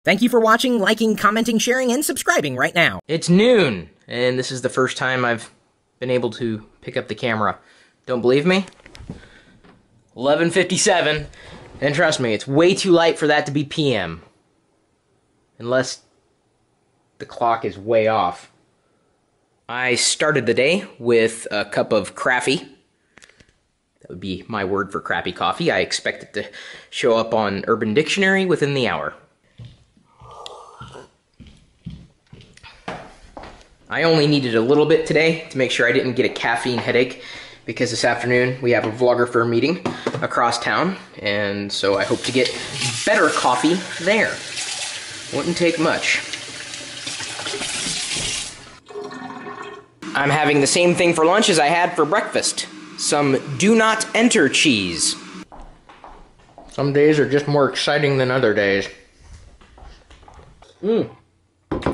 Thank you for watching, liking, commenting, sharing, and subscribing right now. It's noon, and this is the first time I've been able to pick up the camera. Don't believe me? 11:57, and trust me, it's way too light for that to be PM. Unless the clock is way off. I started the day with a cup of Craffy. That would be my word for crappy coffee. I expect it to show up on Urban Dictionary within the hour. I only needed a little bit today to make sure I didn't get a caffeine headache, because this afternoon we have a vlogger meeting across town, and so I hope to get better coffee there. Wouldn't take much. I'm having the same thing for lunch as I had for breakfast. Some do not enter cheese. Some days are just more exciting than other days.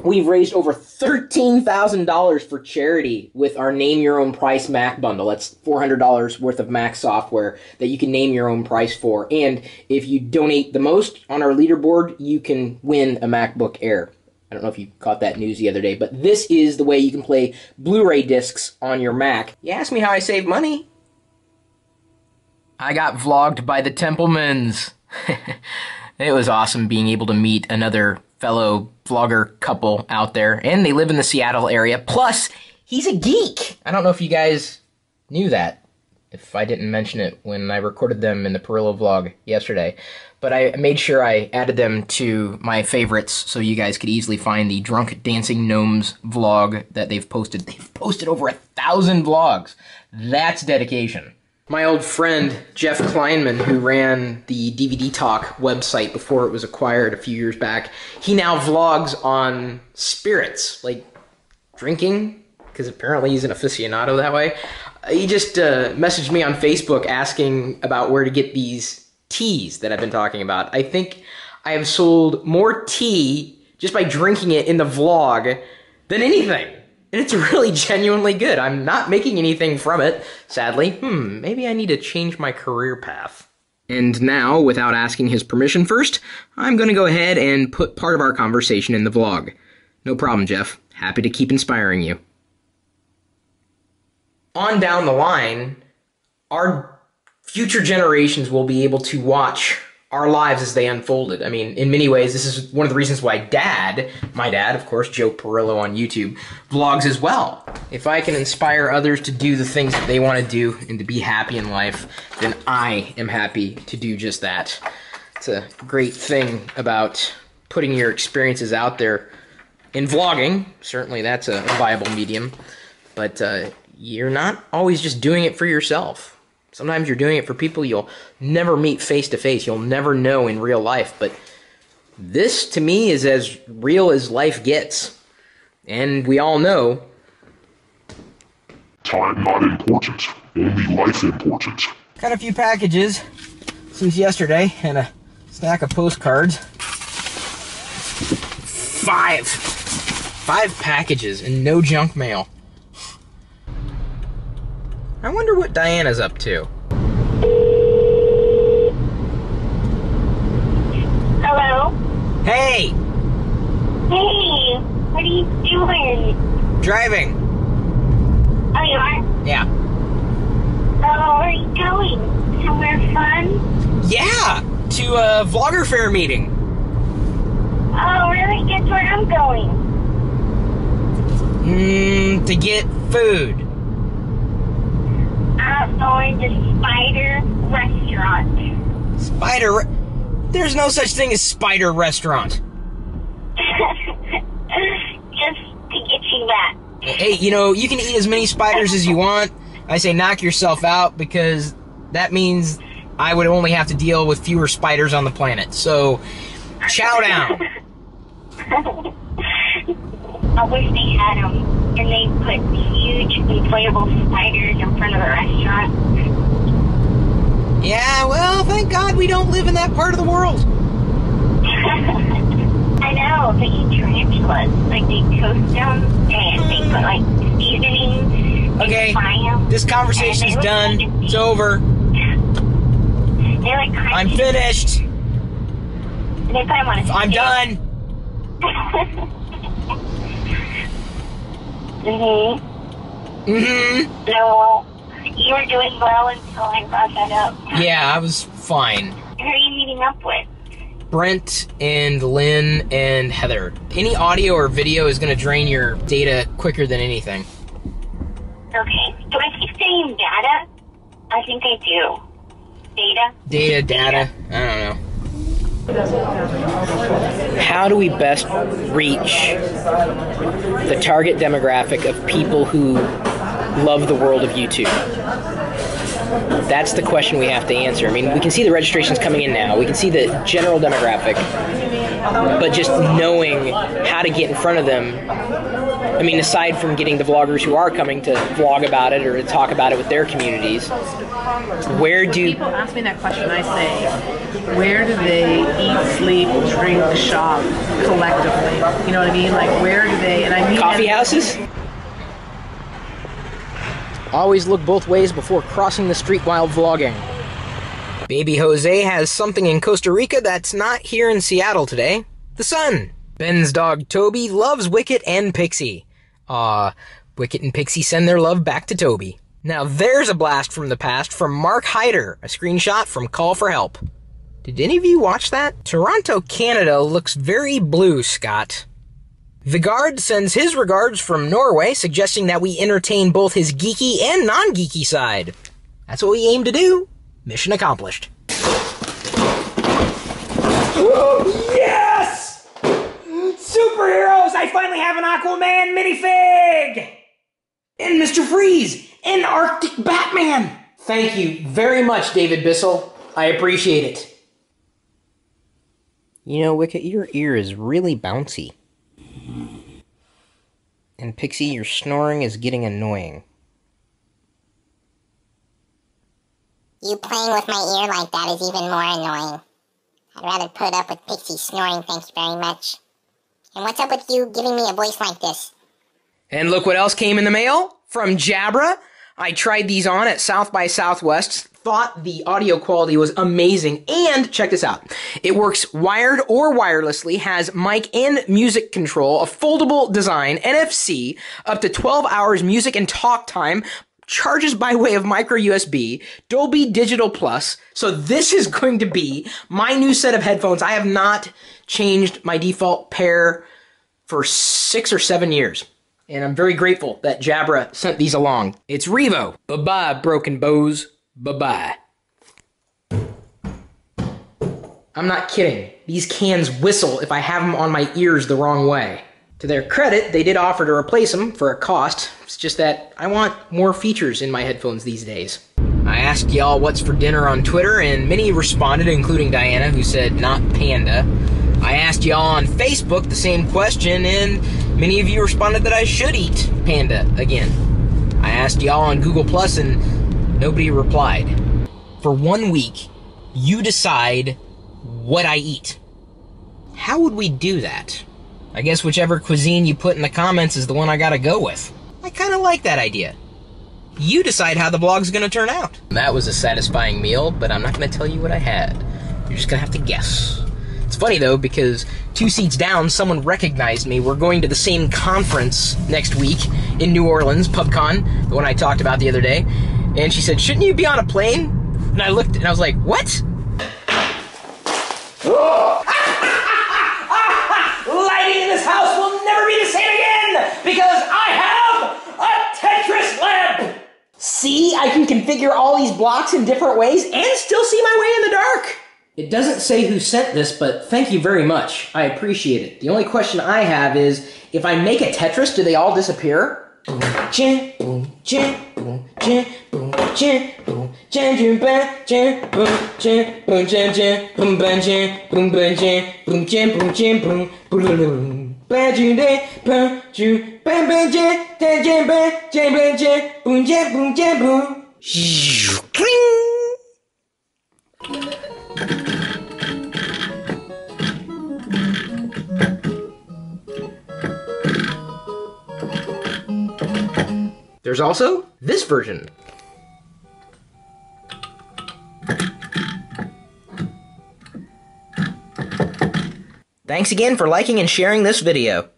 We've raised over $13,000 for charity with our Name Your Own Price Mac bundle. That's $400 worth of Mac software that you can name your own price for. And if you donate the most on our leaderboard, you can win a MacBook Air. I don't know if you caught that news the other day, but this is the way you can play Blu-ray discs on your Mac. You ask me how I save money? I got vlogged by the Templemans. It was awesome being able to meet another fellow vlogger couple out there, and they live in the Seattle area. Plus, he's a geek. I don't know if you guys knew that, if I didn't mention it when I recorded them in the Pirillo vlog yesterday. But I made sure I added them to my favorites so you guys could easily find the Drunk Dancing Gnomes vlog that they've posted. They've posted over 1,000 vlogs. That's dedication. My old friend, Jeff Kleinman, who ran the DVD Talk website before it was acquired a few years back, he now vlogs on spirits, like drinking, because apparently he's an aficionado that way. He just messaged me on Facebook asking about where to get these teas that I've been talking about. I think I have sold more tea just by drinking it in the vlog than anything. And it's really genuinely good. I'm not making anything from it, sadly. Maybe I need to change my career path. And now, without asking his permission first, I'm going to go ahead and put part of our conversation in the vlog. No problem, Jeff. Happy to keep inspiring you. On down the line, our future generations will be able to watch our lives as they unfolded. I mean, in many ways, this is one of the reasons why my dad, of course, Joe Pirillo on YouTube, vlogs as well. If I can inspire others to do the things that they want to do and to be happy in life, then I am happy to do just that. It's a great thing about putting your experiences out there in vlogging. Certainly that's a viable medium, but you're not always just doing it for yourself. Sometimes you're doing it for people you'll never meet face to face. You'll never know in real life. But this, to me, is as real as life gets. And we all know time not important, only life important. Got a few packages since yesterday and a stack of postcards. Five packages and no junk mail. I wonder what Diana's up to. Hello? Hey! Hey! What are you doing? Driving. Oh, you are? Yeah. Oh, where are you going? Somewhere fun? Yeah! To a vlogger fair meeting. Oh, really? Guess where I'm going? To get food. I'm going to Spider Restaurant. There's no such thing as Spider Restaurant. Just to get you back. Hey, you know, you can eat as many spiders as you want. I say knock yourself out, because that means I would only have to deal with fewer spiders on the planet. So, chow down. I wish they had them, and they put huge inflatable spiders in front of the restaurant. Yeah, well, thank God we don't live in that part of the world. I know, they eat tarantulas. Like, they toast them, and they put, like, seasoning. Okay, this conversation's done. It's over. They're like crunchy. I'm finished. They put them on a I'm stick. done. No, you were doing well until I brought that up. Yeah, I was fine. Who are you meeting up with? Brent and Lynn and Heather. Any audio or video is going to drain your data quicker than anything. Okay. Do I keep saying data? I think I do. Data. I don't know. How do we best reach the target demographic of people who love the world of YouTube? That's the question we have to answer. I mean, we can see the registrations coming in now. We can see the general demographic. But just knowing how to get in front of them, I mean, aside from getting the vloggers who are coming to vlog about it or to talk about it with their communities, where do... People ask me that question, I say, where do they eat, sleep, drink, shop collectively? You know what I mean? Like, where do they... And I mean, coffee houses? Always look both ways before crossing the street while vlogging. Baby Jose has something in Costa Rica that's not here in Seattle today. The sun. Ben's dog Toby loves Wicket and Pixie. Aw, Wicket and Pixie send their love back to Toby. Now there's a blast from the past from Mark Hyder, a screenshot from Call for Help. Did any of you watch that? Toronto, Canada looks very blue, Scott. Vigard sends his regards from Norway, suggesting that we entertain both his geeky and non-geeky side. That's what we aim to do. Mission accomplished. Oh, yes! Superheroes! I finally have an Aquaman minifig! And Mr. Freeze! And Arctic Batman! Thank you very much, David Bissell. I appreciate it. You know, Wicket, your ear is really bouncy. And Pixie, your snoring is getting annoying. You playing with my ear like that is even more annoying. I'd rather put up with Pixie snoring, thanks very much. And what's up with you giving me a voice like this? And look what else came in the mail from Jabra. I tried these on at South by Southwest, thought the audio quality was amazing, and check this out. It works wired or wirelessly, has mic and music control, a foldable design, NFC, up to 12 hours music and talk time, charges by way of micro USB, Dolby Digital Plus. So this is going to be my new set of headphones. I have not changed my default pair for 6 or 7 years. And I'm very grateful that Jabra sent these along. It's Revo. Bye-bye, broken bows. Bye-bye. I'm not kidding. These cans whistle if I have them on my ears the wrong way. To their credit, they did offer to replace them for a cost. It's just that I want more features in my headphones these days. I asked y'all what's for dinner on Twitter, and many responded, including Diana, who said not panda. I asked y'all on Facebook the same question, and many of you responded that I should eat panda again. I asked y'all on Google Plus, and nobody replied. For 1 week, you decide what I eat. How would we do that? I guess whichever cuisine you put in the comments is the one I gotta go with. I kinda like that idea. You decide how the vlog's gonna turn out. That was a satisfying meal, but I'm not gonna tell you what I had. You're just gonna have to guess. It's funny though, because 2 seats down, someone recognized me. We're going to the same conference next week in New Orleans, PubCon, the one I talked about the other day. And she said, shouldn't you be on a plane? And I looked and I was like, what? Lighting in this house will never be the same again because I have a Tetris lamp. See, I can configure all these blocks in different ways and still see my way in the dark. It doesn't say who sent this, but thank you very much. I appreciate it. The only question I have is, if I make a Tetris, do they all disappear? There's also this version. Thanks again for liking and sharing this video.